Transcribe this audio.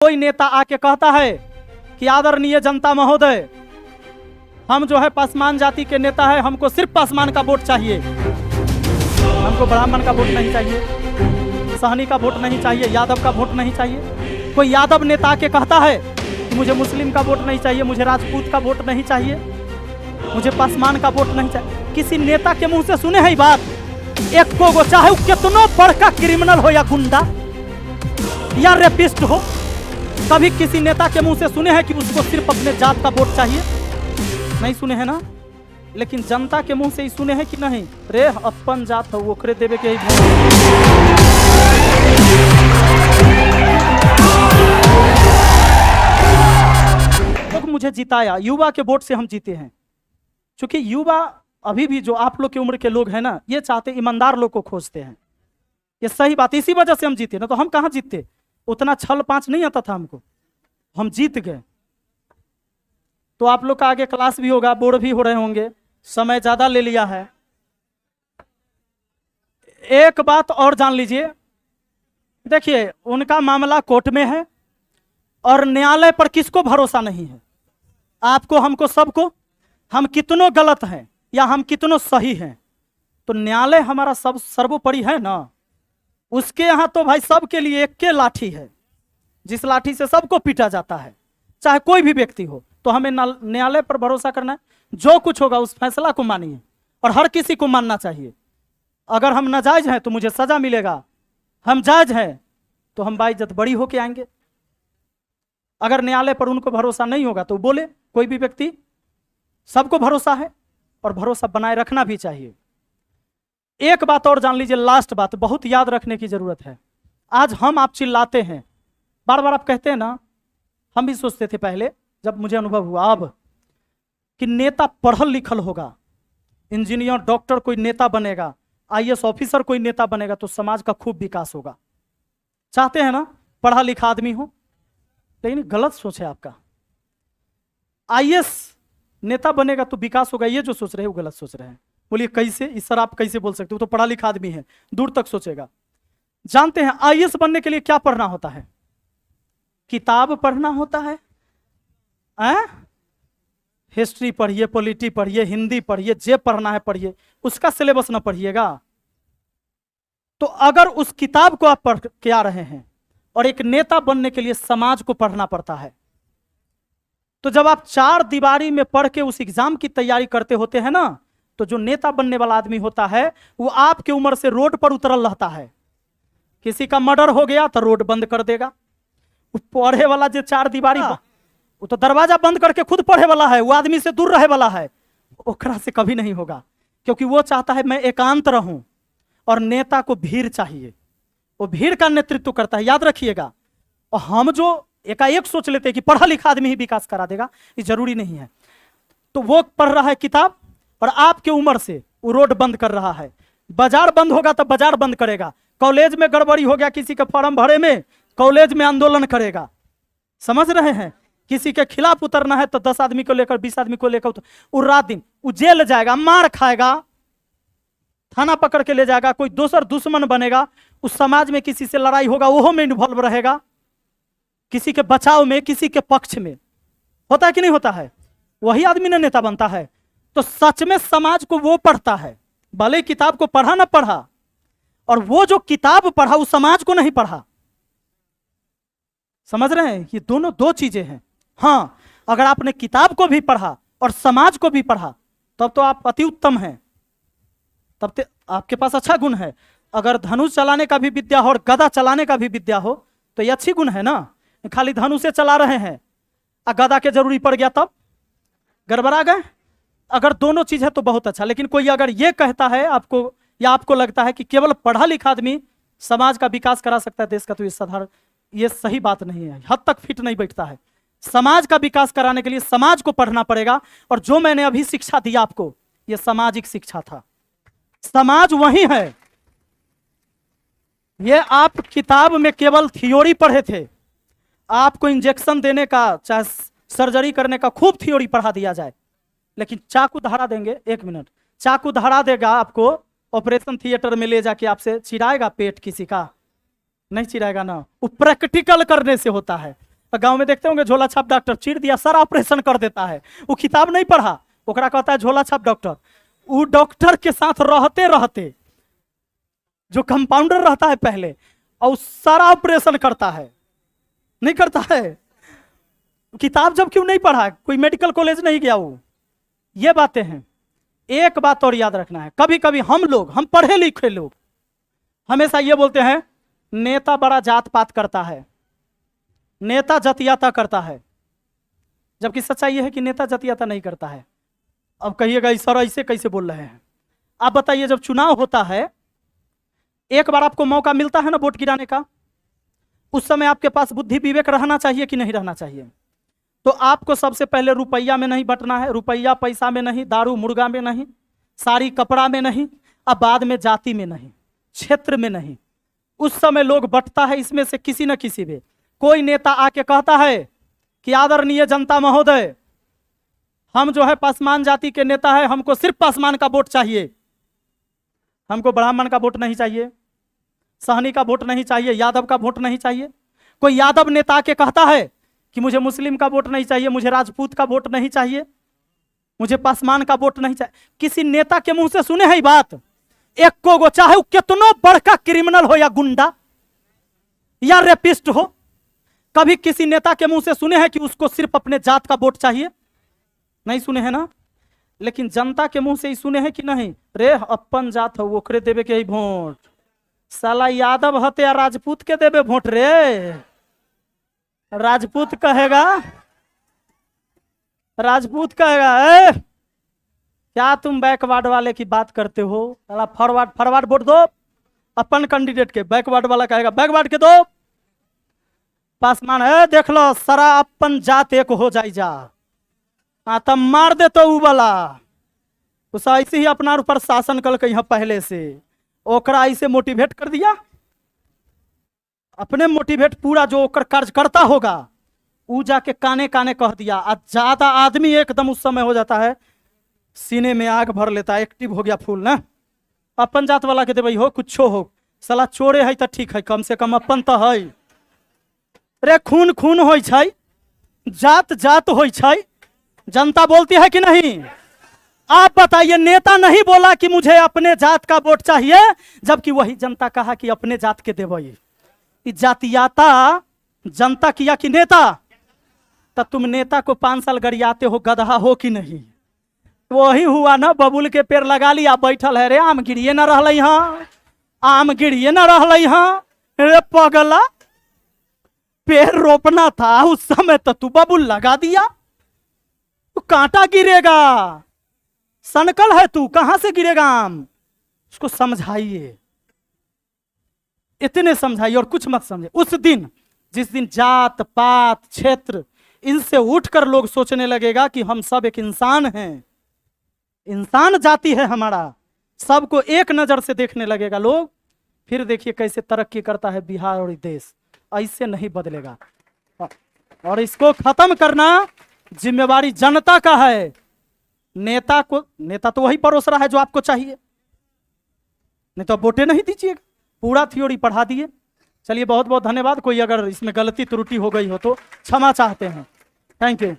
कोई नेता आके कहता है कि आदरणीय जनता महोदय, हम जो है पासवान जाति के नेता है, हमको सिर्फ पासवान का वोट चाहिए, हमको ब्राह्मण का वोट नहीं चाहिए, सहनी का वोट नहीं चाहिए, यादव का वोट नहीं चाहिए। कोई यादव नेता आके कहता है कि मुझे मुस्लिम का वोट नहीं चाहिए, मुझे राजपूत का वोट नहीं चाहिए, मुझे पासवान का वोट नहीं चाहिए। किसी नेता के मुंह से सुने है बात? एक को चाहे कितनो बड़का क्रिमिनल हो या गुंडा या रेपिस्ट हो, कभी किसी नेता के मुंह से सुने हैं कि उसको सिर्फ अपने जात का वोट चाहिए? नहीं सुने हैं ना। लेकिन जनता के मुंह से ही सुने हैं कि नहीं, रे अपन जात हो ओकरे देवे के ही लोग मुझे जिताया, युवा के वोट से हम जीते हैं। क्योंकि युवा अभी भी जो आप लोग की उम्र के लोग हैं ना, ये चाहते ईमानदार लोग को खोजते हैं। ये सही बात, इसी वजह से हम जीते ना, तो हम कहाँ जीतते? उतना छल पांच नहीं आता था हमको, हम जीत गए। तो आप लोग का आगे क्लास भी होगा, बोर्ड भी हो रहे होंगे, समय ज्यादा ले लिया है। एक बात और जान लीजिए, देखिए उनका मामला कोर्ट में है और न्यायालय पर किसको भरोसा नहीं है? आपको, हमको, सबको। हम कितनों गलत हैं या हम कितनों सही हैं, तो न्यायालय हमारा सब सर्वोपरि है ना। उसके यहाँ तो भाई सबके लिए एक के लाठी है, जिस लाठी से सबको पीटा जाता है, चाहे कोई भी व्यक्ति हो। तो हमें न्यायालय पर भरोसा करना है, जो कुछ होगा उस फैसला को मानिए, और हर किसी को मानना चाहिए। अगर हम नाजायज हैं तो मुझे सजा मिलेगा, हम जायज हैं तो हम बाइज्जत बड़ी होके आएंगे। अगर न्यायालय पर उनको भरोसा नहीं होगा तो बोले, कोई भी व्यक्ति, सबको भरोसा है और भरोसा बनाए रखना भी चाहिए। एक बात और जान लीजिए, लास्ट बात बहुत याद रखने की जरूरत है। आज हम आप चिल्लाते हैं, बार बार आप कहते हैं ना, हम भी सोचते थे पहले जब मुझे अनुभव हुआ अब, कि नेता पढ़ल लिखल होगा, इंजीनियर डॉक्टर कोई नेता बनेगा, आईएएस ऑफिसर कोई नेता बनेगा तो समाज का खूब विकास होगा। चाहते हैं ना पढ़ा लिखा आदमी हो, लेकिन गलत सोच है आपका। आईएएस नेता बनेगा तो विकास होगा, ये जो सोच रहे हैं वो गलत सोच रहे हैं। बोलिए कैसे? इस सर आप कैसे बोल सकते हो? तो पढ़ा लिखा आदमी है, दूर तक सोचेगा। जानते हैं आईएएस बनने के लिए क्या पढ़ना होता है? किताब पढ़ना होता है। हिस्ट्री पढ़िए, पॉलिटी पढ़िए, हिंदी पढ़िए, जे पढ़ना है पढ़िए, उसका सिलेबस ना पढ़िएगा। तो अगर उस किताब को आप पढ़ के आ रहे हैं, और एक नेता बनने के लिए समाज को पढ़ना पड़ता है, तो जब आप चार दीवारी में पढ़ के उस एग्जाम की तैयारी करते होते हैं ना, तो जो नेता बनने वाला आदमी होता है वो आपकी उम्र से रोड पर उतरल रहता है। किसी का मर्डर हो गया तो रोड बंद कर देगा। पढ़े वाला जो चार दीवारी, वो तो दरवाजा बंद करके खुद पढ़े वाला है, वो आदमी से दूर रहे वाला है, ओकरा से कभी नहीं होगा। क्योंकि वो चाहता है मैं एकांत रहूं, और नेता को भीड़ चाहिए, वो भीड़ का नेतृत्व करता है, याद रखिएगा। और हम जो एकाएक सोच लेते हैं कि पढ़ा लिखा आदमी ही विकास करा देगा, ये जरूरी नहीं है। तो वो पढ़ रहा है किताब, और आपके उम्र से वो रोड बंद कर रहा है। बाजार बंद होगा तो बाजार बंद करेगा, कॉलेज में गड़बड़ी हो गया किसी के फॉर्म भरे में, कॉलेज में आंदोलन करेगा। समझ रहे हैं? किसी के खिलाफ उतरना है तो 10 आदमी को लेकर, 20 आदमी को लेकर वो रात दिन वो जेल जाएगा, मार खाएगा, थाना पकड़ के ले जाएगा, कोई दूसर दुश्मन बनेगा, उस समाज में किसी से लड़ाई होगा वो में इन्वॉल्व रहेगा, किसी के बचाव में, किसी के पक्ष में। होता है कि नहीं होता है? वही आदमी ने नेता बनता है। तो सच में समाज को वो पढ़ता है, भले किताब को पढ़ा ना पढ़ा, और वो जो किताब पढ़ा वो समाज को नहीं पढ़ा। समझ रहे हैं? ये दोनों दो चीजें हैं। हाँ, अगर आपने किताब को भी पढ़ा और समाज को भी पढ़ा तब तो आप अति उत्तम हैं, तब तो आपके पास अच्छा गुण है। अगर धनुष चलाने का भी विद्या हो और गदा चलाने का भी विद्या हो तो ये अच्छी गुण है ना। खाली धनुष से चला रहे हैं और गदा के जरूरी पड़ गया तब गड़बड़ा गए। अगर दोनों चीज है तो बहुत अच्छा। लेकिन कोई अगर ये कहता है आपको, या आपको लगता है कि केवल पढ़ा लिखा आदमी समाज का विकास करा सकता है देश का, तो ये साधारण, ये सही बात नहीं है, हद तक फिट नहीं बैठता है। समाज का विकास कराने के लिए समाज को पढ़ना पड़ेगा। और जो मैंने अभी शिक्षा दी आपको, ये सामाजिक शिक्षा था। समाज वही है, ये आप किताब में केवल थ्योरी पढ़े थे। आपको इंजेक्शन देने का, चाहे सर्जरी करने का खूब थ्योरी पढ़ा दिया जाए, लेकिन चाकू धरा देंगे, 1 मिनट, चाकू धरा देगा आपको, ऑपरेशन थिएटर में ले जाके आपसे चिराएगा पेट किसी का? नहीं चिराएगा ना। वो प्रैक्टिकल करने से होता है। गांव में देखते होंगे झोला छाप डॉक्टर, चीर दिया सारा ऑपरेशन कर देता है। वो किताब नहीं पढ़ा, ओकरा कहता है झोला छाप डॉक्टर। वो डॉक्टर के साथ रहते रहते जो कंपाउंडर रहता है पहले, और सारा ऑपरेशन करता है, नहीं करता है। किताब जब क्यों नहीं पढ़ा, कोई मेडिकल कॉलेज नहीं गया वो। ये बातें हैं। एक बात और याद रखना है, कभी कभी हम पढ़े लिखे लोग हमेशा ये बोलते हैं नेता बड़ा जात पात करता है, नेता जातियाता करता है, जबकि सच्चाई यह है कि नेता जातियाता नहीं करता है। अब कहिएगा सर ऐसे कैसे बोल रहे हैं। आप बताइए, जब चुनाव होता है, एक बार आपको मौका मिलता है ना वोट गिराने का, उस समय आपके पास बुद्धि विवेक रहना चाहिए कि नहीं रहना चाहिए? तो आपको सबसे पहले रुपया में नहीं बंटना है, रुपया पैसा में नहीं, दारू मुर्गा में नहीं, साड़ी कपड़ा में नहीं, अब बाद में जाति में नहीं, क्षेत्र में नहीं। उस समय लोग बंटता है इसमें से किसी न किसी में। कोई नेता आके कहता है कि आदरणीय जनता महोदय, हम जो है पासवान जाति के नेता है, हमको सिर्फ पासवान का वोट चाहिए, हमको ब्राह्मण का वोट नहीं चाहिए, सहनी का वोट नहीं चाहिए, यादव का वोट नहीं चाहिए। कोई यादव नेता आके कहता है कि मुझे मुस्लिम का वोट नहीं चाहिए, मुझे राजपूत का वोट नहीं चाहिए, मुझे पासवान का वोट नहीं चाहिए। किसी नेता के मुंह से सुने है बात? एक को चाहे वो कितना बड़का क्रिमिनल हो या गुंडा या रेपिस्ट हो, कभी किसी नेता के मुंह से सुने हैं कि उसको सिर्फ अपने जात का वोट चाहिए? नहीं सुने हैं ना। लेकिन जनता के मुंह से ही सुने हैं कि नहीं, रे अपन जात हो ओकरे देवे के ही वोट, साला यादव हते या राजपूत के देवे वोट रे। राजपूत कहेगा, राजपूत कहेगा ए क्या तुम बैकवर्ड वाले की बात करते हो, साला फॉरवर्ड वोट दो अपन कैंडिडेट के। बैकवर्ड वाला कहेगा बैकवर्ड के दो। पासवान है देख लो सारा अपन जात एक हो जाई जा, हाँ तब मार दे तो ऊ वाला। उस ऐसे ही अपना ऊपर शासन कल यहाँ पहले से, ओकरा ऐसे मोटिवेट कर दिया, अपने मोटिवेट पूरा जो ओकर कार्य करता होगा ऊ जाके काने काने कह दिया। ज्यादा आदमी एकदम उस समय हो जाता है, सीने में आग भर लेता है, एक्टिव हो गया फूल ना। अपन जात वाला के देवे हो कुछ हो, साला चोरे है तो ठीक है, कम से कम अपन तो है रे। खून खून हो, जात जात हो, जनता बोलती है कि नहीं? आप बताइए, नेता नहीं बोला कि मुझे अपने जात का वोट चाहिए, जबकि वही जनता कहा कि अपने जात के देवई। जातियाता जनता किया कि नेता? तब तुम नेता को 5 साल गरियाते हो, गधा हो कि नहीं? वही हुआ ना, बबुल के पेड़ लगा लिया, बैठल है रे, आम गिरिए न रहा, आम गिरिए न रहा रे पगला। पेड़ रोपना था उस समय तो तू बबुल लगा दिया, तू कांटा गिरेगा, सनकल है तू, कहां से गिरेगा आम? उसको समझाइए, इतने समझाइए और कुछ मत समझे। उस दिन जिस दिन जात पात क्षेत्र इनसे उठकर लोग सोचने लगेगा कि हम सब एक इंसान हैं, इंसान जाति है हमारा, सबको एक नजर से देखने लगेगा लोग, फिर देखिए कैसे तरक्की करता है बिहार और देश। ऐसे नहीं बदलेगा, और इसको खत्म करना जिम्मेवारी जनता का है। नेता तो वही परोस रहा है जो आपको चाहिए, नहीं तो वोटे नहीं दीजिएगा। पूरा थ्योरी पढ़ा दिए। चलिए बहुत बहुत धन्यवाद। कोई अगर इसमें गलती त्रुटि हो गई हो तो क्षमा चाहते हैं। Thank you.